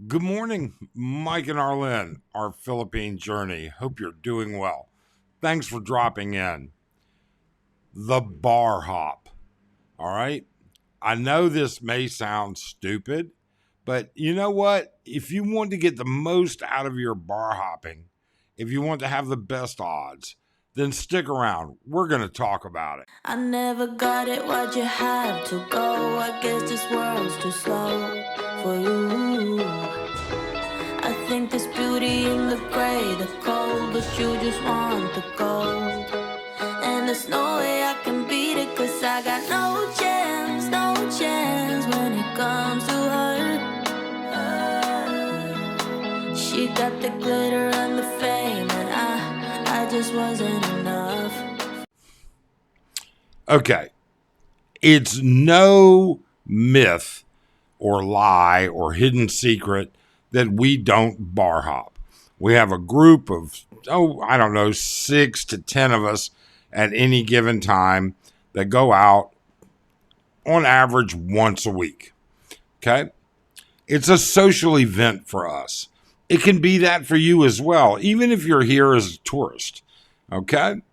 Good morning, Mike and Arlen, our Philippine journey. Hope you're doing well. Thanks for dropping in. The bar hop. All right. I know this may sound stupid, but you know what? If you want to get the most out of your bar hopping, if you want to have the best odds, then stick around. We're going to talk about it. I never got it, why'd you have to go? I guess this world's too slow for you. I think there's beauty in the gray, the cold, but you just want the gold. And there's no way I can beat it, cause I got no chance, no chance when it comes to her. She got the glitter and the fame, and I just wasn't enough. Okay. It's no myth or lie or hidden secret that we don't bar hop. We have a group of, I don't know, 6 to 10 of us at any given time that go out on average once a week. Okay? It's a social event for us. It can be that for you as well, even if you're here as a tourist. Okay?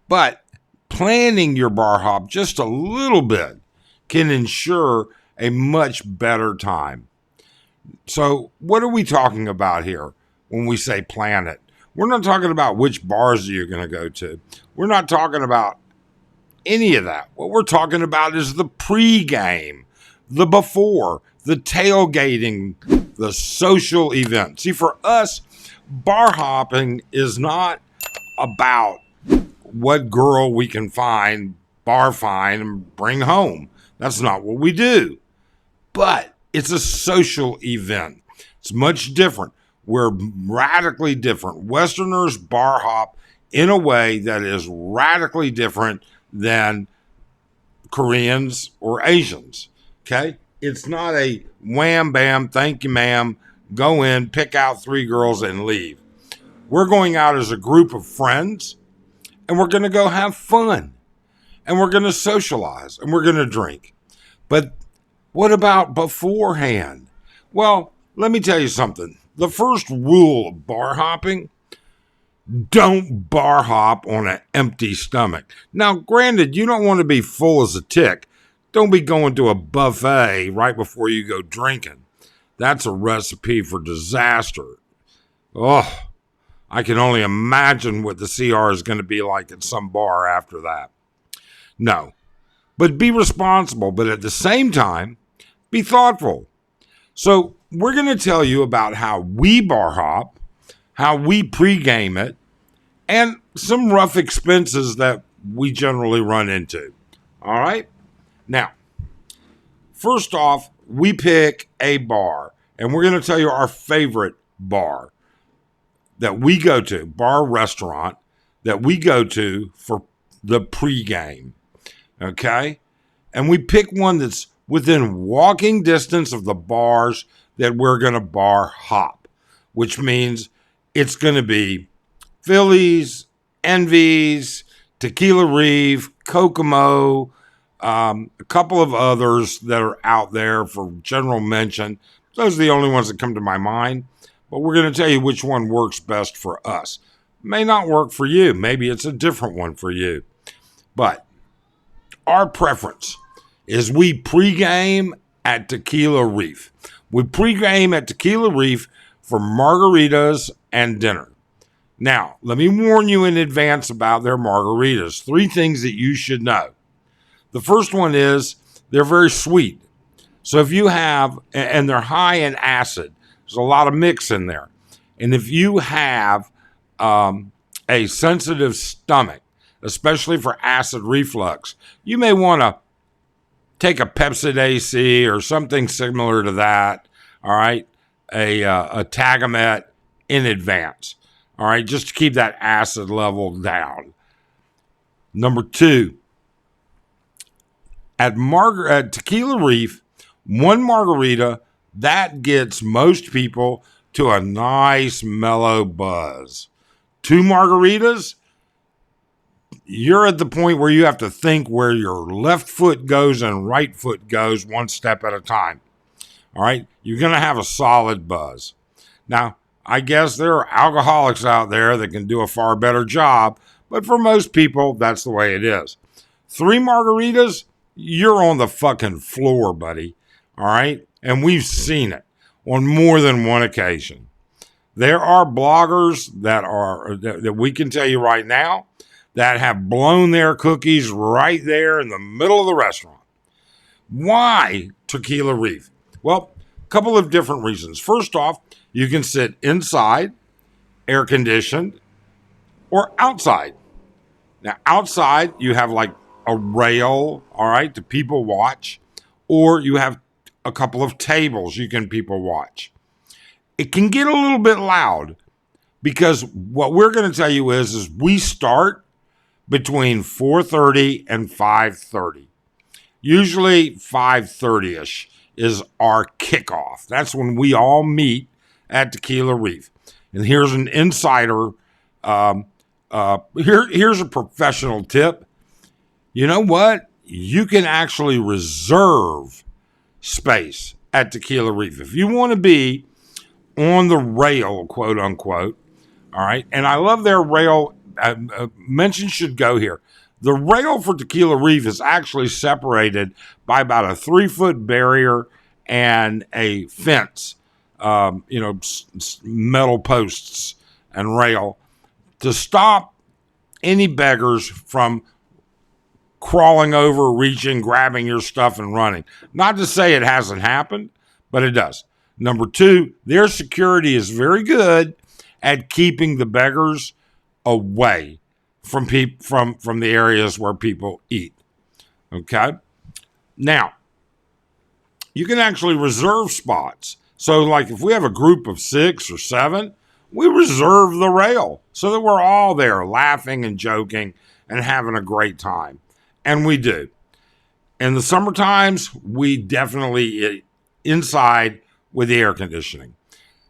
But planning your bar hop just a little bit can ensure a much better time. So, what are we talking about here when we say plan it? We're not talking about which bars you're going to go to. We're not talking about any of that. What we're talking about is the pregame, the before, the tailgating, the social event. See, for us, bar hopping is not about what girl we can find, bar find, and bring home. That's not what we do. But it's a social event. It's much different. We're radically different. Westerners bar hop in a way that is radically different than Koreans or Asians. Okay? It's not a wham bam, thank you, ma'am, go in, pick out 3 girls, and leave. We're going out as a group of friends, and we're going to go have fun, and we're going to socialize, and we're going to drink. But what about beforehand? Well, let me tell you something. The first rule of bar hopping, don't bar hop on an empty stomach. Now, granted, you don't want to be full as a tick. Don't be going to a buffet right before you go drinking. That's a recipe for disaster. Oh, I can only imagine what the CR is going to be like at some bar after that. No, but be responsible, but at the same time, be thoughtful. So we're going to tell you about how we bar hop, how we pregame it, and some rough expenses that we generally run into. All right? Now, first off, we pick a bar, and we're going to tell you our favorite bar that we go to, bar restaurant that we go to for the pregame. Okay? And we pick one that's within walking distance of the bars that we're going to bar hop, which means it's going to be Phillies, Envy's, Tequila Reef, Kokomo, a couple of others that are out there for general mention. Those are the only ones that come to my mind, but we're going to tell you which one works best for us. May not work for you. Maybe it's a different one for you. But our preference is we pregame at Tequila Reef. We pregame at Tequila Reef for margaritas and dinner. Now, let me warn you in advance about their margaritas. 3 things that you should know. The first one is they're very sweet. So if you have, and they're high in acid, there's a lot of mix in there. And if you have a sensitive stomach, especially for acid reflux, you may want to take a Pepsid AC or something similar to that, all right, a Tagamet in advance, all right, just to keep that acid level down. Number 2, at Tequila Reef, 1 margarita, that gets most people to a nice mellow buzz. 2 margaritas, you're at the point where you have to think where your left foot goes and right foot goes one step at a time. All right. You're going to have a solid buzz. Now, I guess there are alcoholics out there that can do a far better job, but for most people, that's the way it is. 3 margaritas, you're on the fucking floor, buddy. All right. And we've seen it on more than one occasion. There are bloggers that we can tell you right now that have blown their cookies right there in the middle of the restaurant. Why Tequila Reef? Well, a couple of different reasons. First off, you can sit inside, air conditioned, or outside. Now, outside, you have like a rail, all right, to people watch, or you have a couple of tables you can people watch. It can get a little bit loud because what we're going to tell you is we start between 4:30 and 5:30. Usually 5:30ish is our kickoff. That's when we all meet at Tequila Reef. And here's an insider. Here's a professional tip. You know what? You can actually reserve space at Tequila Reef. If you want to be on the rail, quote unquote, all right? And I love their rail. Mention should go here. The rail for Tequila Reef is actually separated by about a 3-foot barrier and a fence, metal posts and rail to stop any beggars from crawling over, reaching, grabbing your stuff and running. Not to say it hasn't happened, but it does. Number 2, their security is very good at keeping the beggars away from the areas where people eat. Okay? Now, you can actually reserve spots. So like if we have a group of 6 or 7, we reserve the rail so that we're all there laughing and joking and having a great time. And we do. In the summer times, we definitely eat inside with the air conditioning.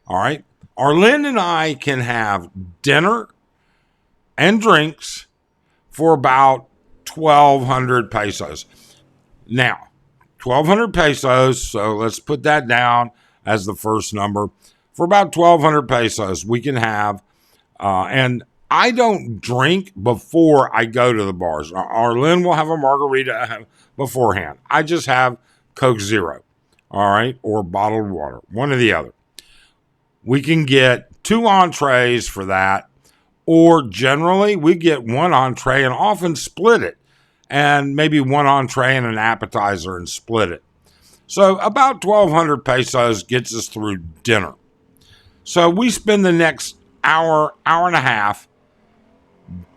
All right? Arlen and I can have dinner and drinks for about 1,200 pesos. Now, 1,200 pesos, so let's put that down as the first number. For about 1,200 pesos, we can have, and I don't drink before I go to the bars. Arlen will have a margarita beforehand. I just have Coke Zero, all right, or bottled water, one or the other. We can get 2 entrees for that, or generally we get 1 entree and often split it, and maybe 1 entree and an appetizer and split it. So about 1,200 pesos gets us through dinner. So we spend the next hour and a half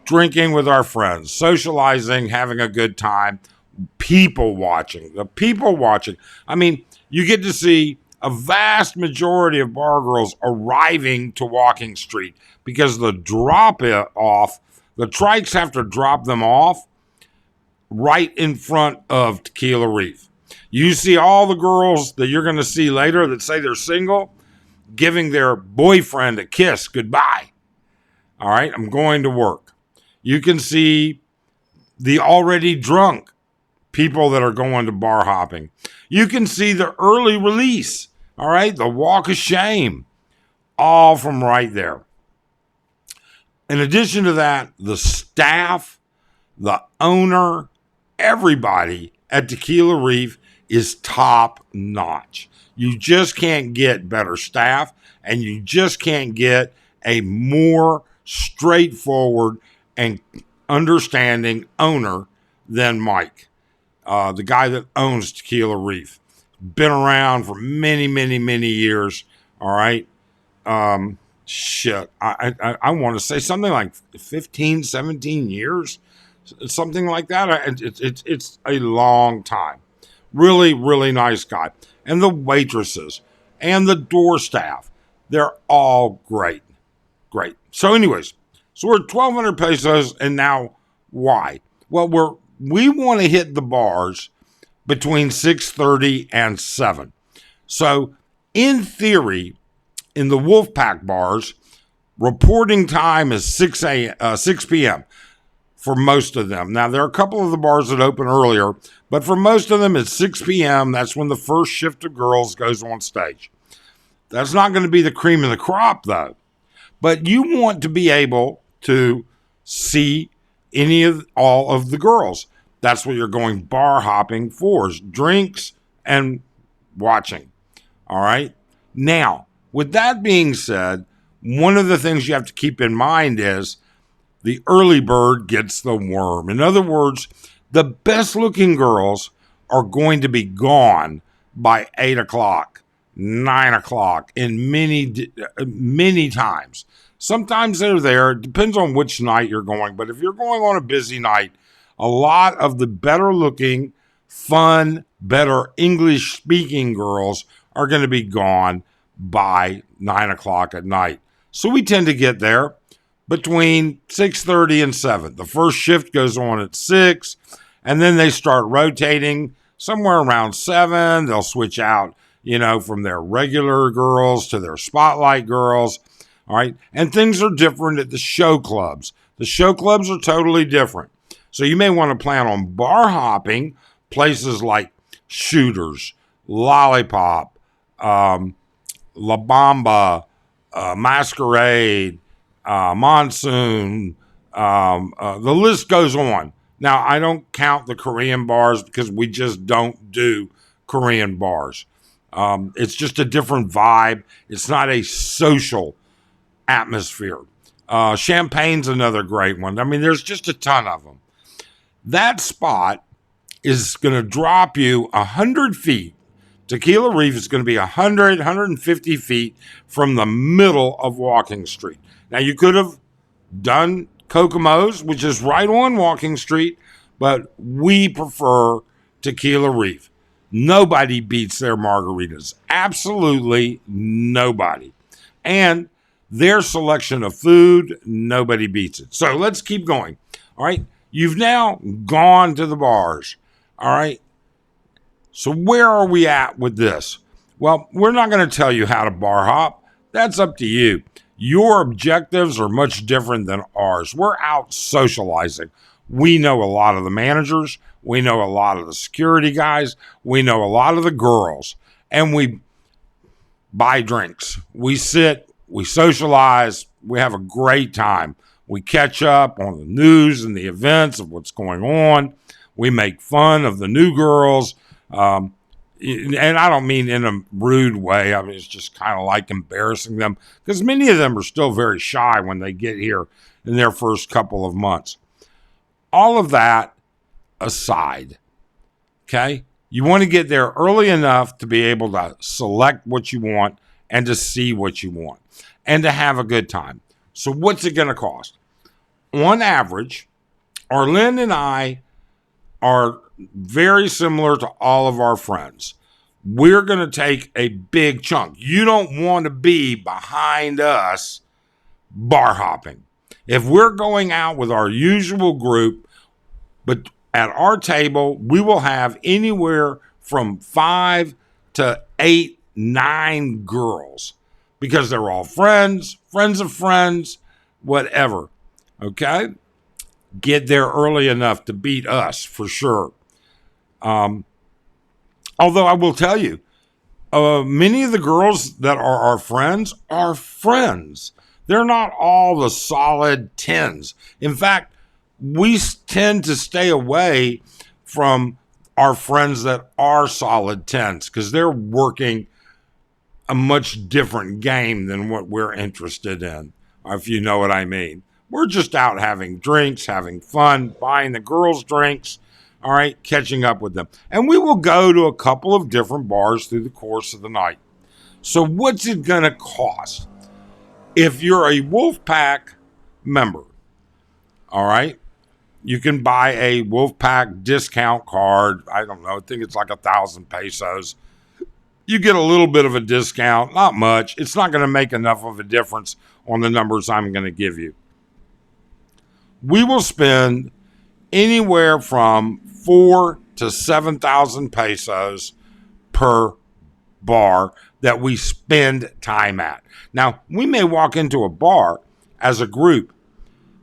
drinking with our friends, socializing, having a good time, people watching. The people watching. I mean, you get to see a vast majority of bar girls arriving to Walking Street because the trikes have to drop them off right in front of Tequila Reef. You see all the girls that you're going to see later that say they're single giving their boyfriend a kiss goodbye. All right, I'm going to work. You can see the already drunk people that are going to bar hopping. You can see the early release, all right, the walk of shame, all from right there. In addition to that, the staff, the owner, everybody at Tequila Reef is top notch. You just can't get better staff, and you just can't get a more straightforward and understanding owner than Mike, the guy that owns Tequila Reef. Been around for many, many, many years. All right. I want to say something like 15, 17 years, something like that. It's a long time. Really, really nice guy. And the waitresses and the door staff, they're all great. Great. So anyways, so we're at 1,200 pesos, and now why? Well, we want to hit the bars between 6:30 and 7. So in theory, in the Wolfpack bars, reporting time is 6 p.m. for most of them. Now, there are a couple of the bars that open earlier, But for most of them, it's 6 p.m. That's when the first shift of girls goes on stage. That's not going to be the cream of the crop, though. But you want to be able to see all of the girls. That's what you're going bar hopping for, is drinks and watching. All right. Now, with that being said, one of the things you have to keep in mind is the early bird gets the worm. In other words, the best looking girls are going to be gone by 8 o'clock, 9 o'clock, and many times. Sometimes they're there. It depends on which night you're going. But if you're going on a busy night, a lot of the better looking, fun, better English speaking girls are going to be gone by 9 o'clock at night. So we tend to get there between 6:30 and 7. The first shift goes on at 6, and then they start rotating somewhere around 7. They'll switch out, from their regular girls to their spotlight girls. All right. And things are different at the show clubs. The show clubs are totally different. So you may want to plan on bar hopping places like Shooters, Lollipop, La Bamba, Masquerade, Monsoon. The list goes on. Now, I don't count the Korean bars because we just don't do Korean bars. It's just a different vibe. It's not a social atmosphere. Champagne's another great one. I mean, there's just a ton of them. That spot is going to drop you 100 feet. Tequila Reef is going to be 100, 150 feet from the middle of Walking Street. Now, you could have done Kokomo's, which is right on Walking Street, but we prefer Tequila Reef. Nobody beats their margaritas. Absolutely nobody. And their selection of food, nobody beats it. So let's keep going. All right. You've now gone to the bars. All right. So where are we at with this? Well, we're not going to tell you how to bar hop. That's up to you. Your objectives are much different than ours. We're out socializing. We know a lot of the managers. We know a lot of the security guys. We know a lot of the girls. And we buy drinks. We sit. We socialize. We have a great time. We catch up on the news and the events of what's going on. We make fun of the new girls. And I don't mean in a rude way. I mean, it's just kind of like embarrassing them because many of them are still very shy when they get here in their first couple of months. All of that aside, okay? You want to get there early enough to be able to select what you want and to see what you want and to have a good time. So what's it going to cost? On average, Arlene and I are very similar to all of our friends. We're going to take a big chunk. You don't want to be behind us bar hopping. If we're going out with our usual group, but at our table, we will have anywhere from 5 to 8, 9 girls because they're all friends of friends, whatever. Okay? Get there early enough to beat us for sure. Although I will tell you, many of the girls that are our friends are friends. They're not all the solid 10s. In fact, we tend to stay away from our friends that are solid 10s because they're working a much different game than what we're interested in, if you know what I mean. We're just out having drinks, having fun, buying the girls drinks, all right, catching up with them. And we will go to a couple of different bars through the course of the night. So what's it going to cost? If you're a Wolfpack member, all right, you can buy a Wolfpack discount card. I don't know. I think it's like 1,000 pesos. You get a little bit of a discount, not much. It's not going to make enough of a difference on the numbers I'm going to give you. We will spend anywhere from 4,000 to 7,000 pesos per bar that we spend time at. Now, we may walk into a bar as a group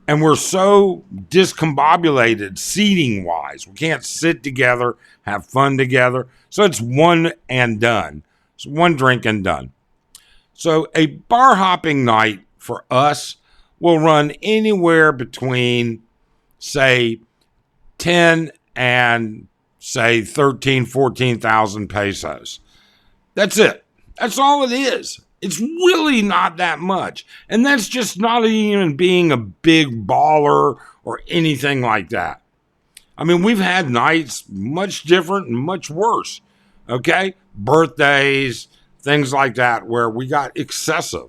And we're so discombobulated seating wise. We can't sit together, have fun together. So it's one and done. It's one drink and done. So a bar hopping night for us will run anywhere between, say, 10 and say 13, 14,000 pesos. That's it. That's all it is. It's really not that much. And that's just not even being a big baller or anything like that. I mean, we've had nights much different and much worse. Okay? Birthdays, things like that, where we got excessive.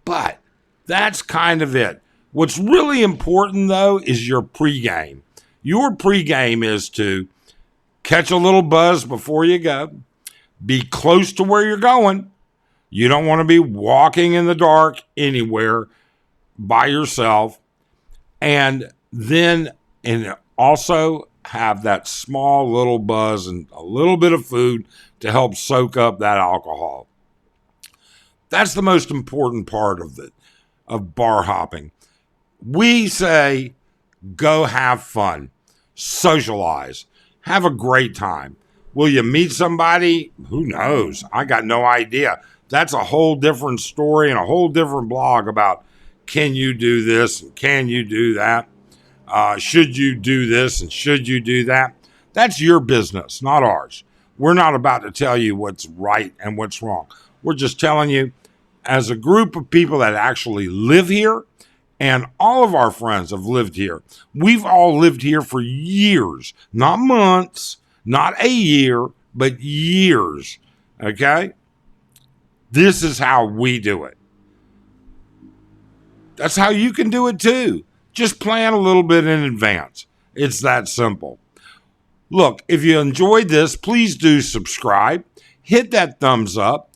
But that's kind of it. What's really important, though, is your pregame. Your pregame is to catch a little buzz before you go, be close to where you're going. You don't want to be walking in the dark anywhere by yourself. And then, and also have that small little buzz and a little bit of food to help soak up that alcohol. That's the most important part of bar hopping. We say, go have fun, socialize, have a great time. Will you meet somebody? Who knows? I got no idea. That's a whole different story and a whole different blog about can you do this and can you do that? Should you do this and should you do that? That's your business, not ours. We're not about to tell you what's right and what's wrong. We're just telling you, as a group of people that actually live here, and all of our friends have lived here. We've all lived here for years, not months, not a year, but years. Okay? This is how we do it. That's how you can do it too. Just plan a little bit in advance. It's that simple. Look, if you enjoyed this, please do subscribe. Hit that thumbs up.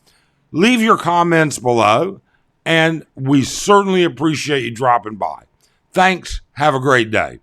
Leave your comments below. And we certainly appreciate you dropping by. Thanks. Have a great day.